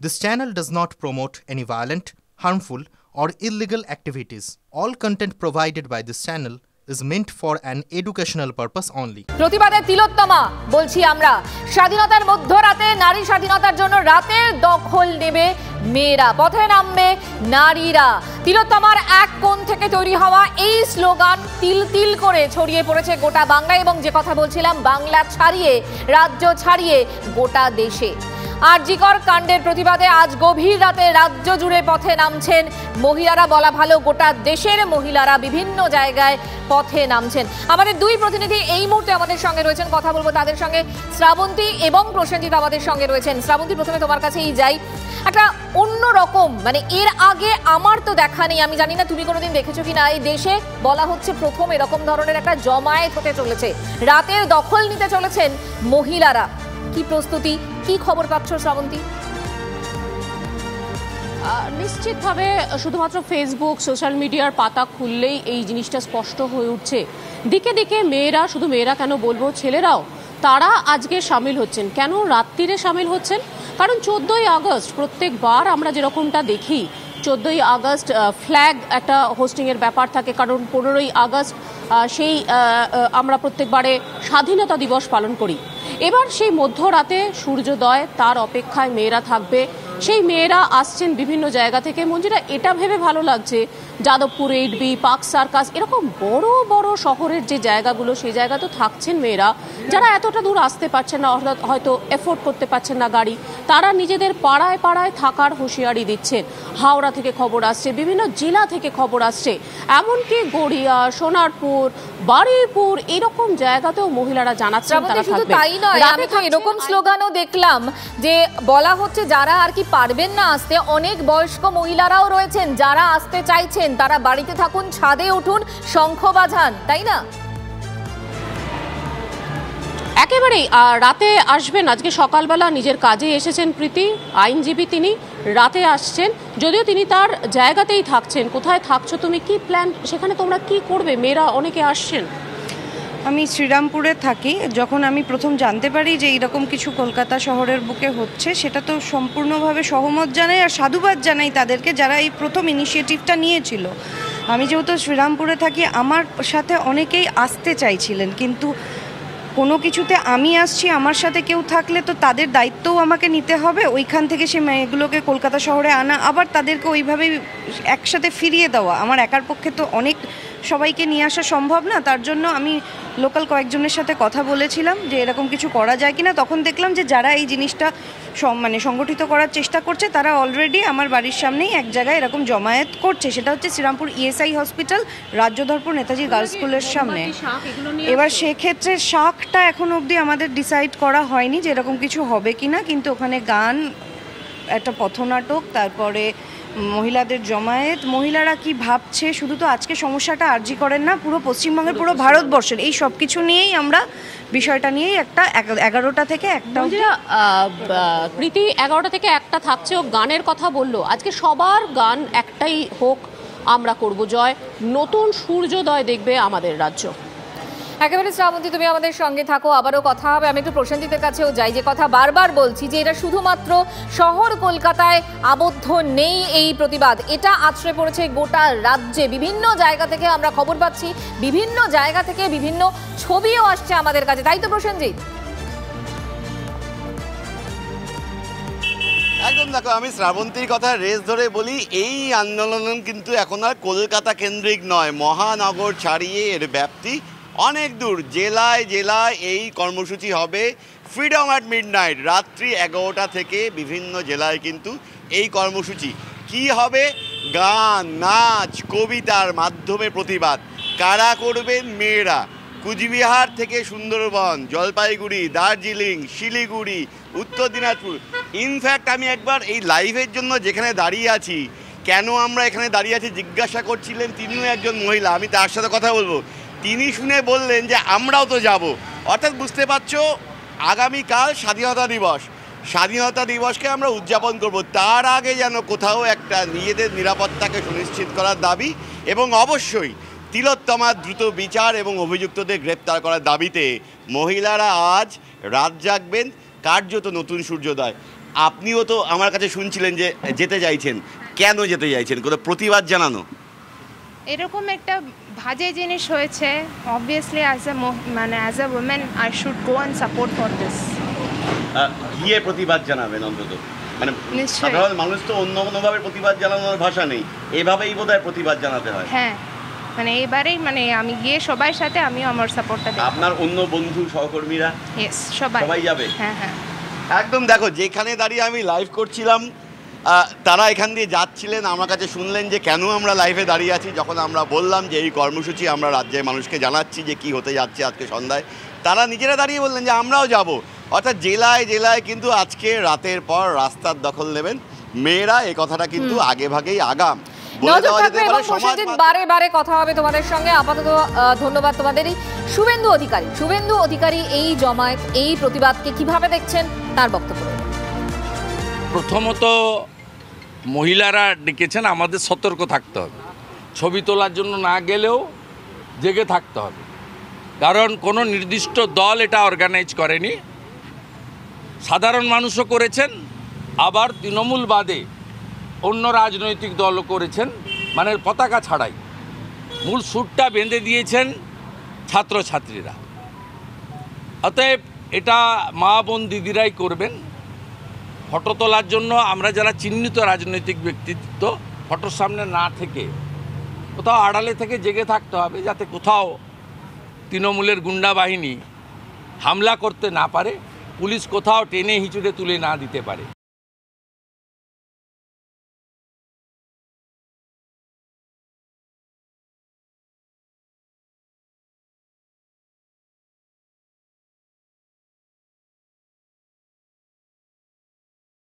This channel does not promote any violent, harmful, or illegal activities. All content provided by this channel is meant for an educational purpose only. প্রতিবাদে তিলোত্তমা বলছি আমরা স্বাধীনতার মধ্যরাতে নারী স্বাধীনতার জন্য রাতের দখল নেবে মেয়েরা, পথে নামবে নারীরা। তিলোত্তমার এক কোণ থেকে তৈরি হওয়া এই স্লোগান তিল তিল করে ছড়িয়ে পড়েছে গোটা বাংলায় এবং যে কথা বলছিলাম বাংলা ছাড়িয়ে রাজ্য ছাড়িয়ে গোটা দেশে। আরজিকর কাণ্ডের প্রতিবাদে আজ গভীর রাতে রাজ্য জুড়ে পথে নামছেন মহিলারা, বলা ভালো গোটা দেশের মহিলারা বিভিন্ন জায়গায় পথে নামছেন। আমাদের দুই প্রতিনিধি এই মুহূর্তে আমাদের সঙ্গে রয়েছেন, কথা বলবো তাদের সঙ্গে। শ্রাবন্তী এবং প্রসেনজিৎ আমাদের সঙ্গে রয়েছেন। শ্রাবন্তী, প্রথমে তোমার কাছেই যাই। একটা অন্যরকম, মানে এর আগে আমার তো দেখা নেই, আমি জানি না তুমি কোনোদিন দেখেছো কিনা, এই দেশে বলা হচ্ছে প্রথম এরকম ধরনের একটা জমায়েত হতে চলেছে, রাতের দখল নিতে চলেছেন মহিলারা। কি প্রস্তুতি, কি খবর পাচ্ছ শ্রাবন্তী? নিশ্চিতভাবে শুধুমাত্র ফেসবুক সোশ্যাল মিডিয়ার পাতা খুললেই এই জিনিসটা স্পষ্ট হয়ে উঠছে। দিকে দিকে মেয়েরা, শুধু মেয়েরা কেন বলবো, ছেলেরাও তারা আজকে সামিল হচ্ছেন। কেন রাত্রিরে সামিল হচ্ছেন? কারণ 14ই আগস্ট প্রত্যেকবার আমরা যেরকমটা দেখি, 14ই আগস্ট ফ্ল্যাগ একটা হোস্টিংয়ের ব্যাপার থাকে, কারণ 15ই আগস্ট সেই আমরা প্রত্যেকবারে স্বাধীনতা দিবস পালন করি। এবার সেই মধ্যরাতে সূর্যোদয়, তার অপেক্ষায় মেয়েরা থাকবে। সেই মেয়েরা আসছেন বিভিন্ন জায়গা থেকে। মঞ্জিরা, এটা ভেবে ভালো লাগছে যাদবপুর 8B, পার্ক সার্কাস, এরকম বড় বড় শহরের যে জায়গাগুলো, সেই জায়গা তো থাকছেন মেয়েরা যারা এতটা দূর আসতে পারছেন না, হয়তো এফোর্ড করতে পারছেন না গাড়ি, তারা নিজেদের পাড়ায় পাড়ায় থাকার হুঁশিয়ারি দিচ্ছেন। হাওড়া থেকে খবর আসছে, বিভিন্ন জেলা থেকে খবর আসছে, এমনকি গড়িয়া, সোনারপুর, বারুইপুর এরকম জায়গাতেও মহিলারা জানাচ্ছেন তারা থাকবে। তাই নয়, আমি তো এরকম স্লোগানও দেখলাম যে বলা হচ্ছে যারা আর কি পারবেন না আসতে, অনেক বয়স্ক মহিলারাও রয়েছেন যারা আসতে চাইছেন, তারা বাড়িতে থাকুন, ছাদে উঠুন, শঙ্খ বাজান, তাই না? একেবারেই রাতে আসবেন। আজকে সকালবেলা নিজের কাজে এসেছেন প্রীতি, আইনজীবী, তিনি রাতে আসছেন, যদিও তিনি তার জায়গাতেই থাকছেন। কোথায় থাকছো তুমি, কি প্ল্যান, সেখানে তোমরা কি করবে? মেয়েরা অনেকে আসছেন। আমি শ্রীরামপুরে থাকি। যখন আমি প্রথম জানতে পারি যে এইরকম কিছু কলকাতা শহরের বুকে হচ্ছে, সেটা তো সম্পূর্ণভাবে সহমত জানাই আর সাধুবাদ জানাই তাদেরকে যারা এই প্রথম ইনিশিয়েটিভটা নিয়েছিল। আমি যেহেতু শ্রীরামপুরে থাকি, আমার সাথে অনেকেই আসতে চাইছিলেন, কিন্তু কোনো কিছুতে আমি আসছি, আমার সাথে কেউ থাকলে তো তাদের দায়িত্বও আমাকে নিতে হবে, ওইখান থেকে সে মেয়েগুলোকে কলকাতা শহরে আনা, আবার তাদেরকে ওইভাবেই একসাথে ফিরিয়ে দেওয়া আমার একার পক্ষে তো অনেক সবাইকে নিয়ে আসা সম্ভব না। তার জন্য আমি লোকাল কয়েকজনের সাথে কথা বলেছিলাম যে এরকম কিছু করা যায় কিনা। তখন দেখলাম যে যারা এই জিনিসটা সংগঠিত করার চেষ্টা করছে, তারা অলরেডি আমার বাড়ির সামনেই এক জায়গায় এরকম জমায়েত করছে। সেটা হচ্ছে Serampore ESI hospital, Rajyadharpur Netaji girls স্কুলের সামনে। এবার সেক্ষেত্রে শাকটা এখন অবধি আমাদের ডিসাইড করা হয়নি যে এরকম কিছু হবে কিনা, কিন্তু ওখানে গান, একটা পথনাটক, তারপরে মহিলাদের জমায়েত, মহিলারা কি ভাবছে, শুধু তো আজকে সমস্যাটা আরজি করেন না, পুরো পশ্চিমবঙ্গের, পুরো ভারতবর্ষের, এই সব কিছু নিয়েই আমরা বিষয়টা নিয়েই একটা 11টা থেকে একটা প্রীতি 11টা থেকে একটা থাকছে। ও গানের কথা বললো, আজকে সবার গান একটাই হোক, আমরা করব জয়, নতুন সূর্যোদয় দেখবে আমাদের রাজ্য। একেবারে শ্রাবন্তী, তুমি আমাদের সঙ্গে থাকো, আবারও কথা হবে। আমি একটু প্রসেনজিতের কাছেও যাই, যে কথা বারবার বলছি যে এটা শুধুমাত্র শহর কলকাতায় আবদ্ধ নেই এই প্রতিবাদ, এটা আছড়ে পড়েছে গোটা রাজ্যে। বিভিন্ন জায়গা থেকে আমরা খবর পাচ্ছি, বিভিন্ন জায়গা থেকে বিভিন্ন ছবিও আসছে আমাদের কাছে, তাই তো প্রসেনজিৎ? একদম। দেখো, আমি শ্রাবন্তীর কথা রেস ধরে বলি, এই আন্দোলন কিন্তু এখন আর কলকাতা কেন্দ্রিক নয়, মহানগর ছাড়িয়ে এর ব্যাপ্তি অনেক দূর। জেলায় জেলায় এই কর্মসূচি হবে। ফ্রিডম অ্যাট মিডনাইট, রাত্রি 11টা থেকে বিভিন্ন জেলায় কিন্তু এই কর্মসূচি। কি হবে? গান, নাচ, কবিতার মাধ্যমে প্রতিবাদ। কারা করবেন? মেয়েরা। কুচবিহার থেকে সুন্দরবন, জলপাইগুড়ি, দার্জিলিং, শিলিগুড়ি, উত্তর দিনাজপুর। ইনফ্যাক্ট আমি একবার এই লাইভের জন্য যেখানে দাঁড়িয়ে আছি, কেন আমরা এখানে দাঁড়িয়ে আছি জিজ্ঞাসা করছিলেন, তিনিও একজন মহিলা, আমি তার সাথে কথা বলবো। তিনি শুনে বললেন যে আমরাও তো যাব। অর্থাৎ বুঝতে পারছো, আগামীকাল স্বাধীনতা দিবস, স্বাধীনতা দিবসকে আমরা উদযাপন করব, তার আগে যেন কোথাও একটা নিজেদের নিরাপত্তাকে সুনিশ্চিত করার দাবি, এবং অবশ্যই তিলোত্তমার দ্রুত বিচার এবং অভিযুক্তদের গ্রেপ্তার করার দাবিতে মহিলারা আজ রাত জাগবেন, কার্যত নতুন সূর্যোদয়। আপনিও তো আমার কাছে শুনছিলেন যে যেতে চাইছেন, কেন যেতে চাইছেন? কোনো প্রতিবাদ জানানো? এরকম একটা বাজে জিনিস হয়েছে, obviously as a women I should go and support for this. গিয়ে প্রতিবাদ জানাবেন অন্তত, মানে নিশ্চয়ই। সাধারণ মানুষ তো অন্য কোনোভাবে প্রতিবাদ জানানোর ভাষা নেই, এভাবেই বোধহয় প্রতিবাদ জানাতে হয়। হ্যাঁ, মানে এবারেই আমি গিয়ে সবার সাথে আমিও আমার সাপোর্টটা দেব। আপনার অন্য বন্ধু সহকর্মীরা? ইয়েস, সবাই যাবে? হ্যাঁ হ্যাঁ একদম। দেখো, যেখানে দাঁড়িয়ে আমি লাইভ করছিলাম তারা এখান দিয়ে যাচ্ছিলেন, আমার কাছে শুনলেন যে কেন আমরা লাইভে দাঁড়িয়ে আছি। যখন আমরা বললাম যে এই কর্মসূচি আমরা রাজ্যের মানুষকে জানাচ্ছি যে কি হতে যাচ্ছে আজকে সন্ধ্যায়, তারা নিজেরা দাঁড়িয়ে বললেন যে আমরাও যাব। অর্থাৎ জেলায় জেলায় কিন্তু আজকে রাতের পর রাস্তার দখল নেবেন মেয়েরা, এই কথাটা কিন্তু আগে ভাগেই আগাম নজর থাকবে এবং প্রসেনজিৎ বারে বারে কথা হবে তোমাদের সঙ্গে। আপাতত ধন্যবাদ তোমাদেরই। শুভেন্দু অধিকারী এই জমায়েত, এই প্রতিবাদকে কিভাবে দেখছেন তার বক্তব্য। প্রথমত মহিলারা ডেকেছেন, আমাদের সতর্ক থাকতে হবে। ছবি তোলার জন্য না গেলেও জেগে থাকতে হবে, কারণ কোনো নির্দিষ্ট দল এটা অর্গানাইজ করেনি, সাধারণ মানুষও করেছেন, আবার তৃণমূল বাদে অন্য রাজনৈতিক দলও করেছেন, মানে পতাকা ছাড়াই। মূল সুরটা বেঁধে দিয়েছেন ছাত্রছাত্রীরা। অতএব এটা মা বোন দিদিরাই করবেন। ফটো তোলার জন্য আমরা যারা চিহ্নিত রাজনৈতিক ব্যক্তিত্ব, ফটোর সামনে না থেকে কোথাও আড়ালে থেকে জেগে থাকতে হবে, যাতে কোথাও তৃণমূলের গুন্ডা বাহিনী হামলা করতে না পারে, পুলিশ কোথাও টেনে হিঁচড়ে তুলে না দিতে পারে।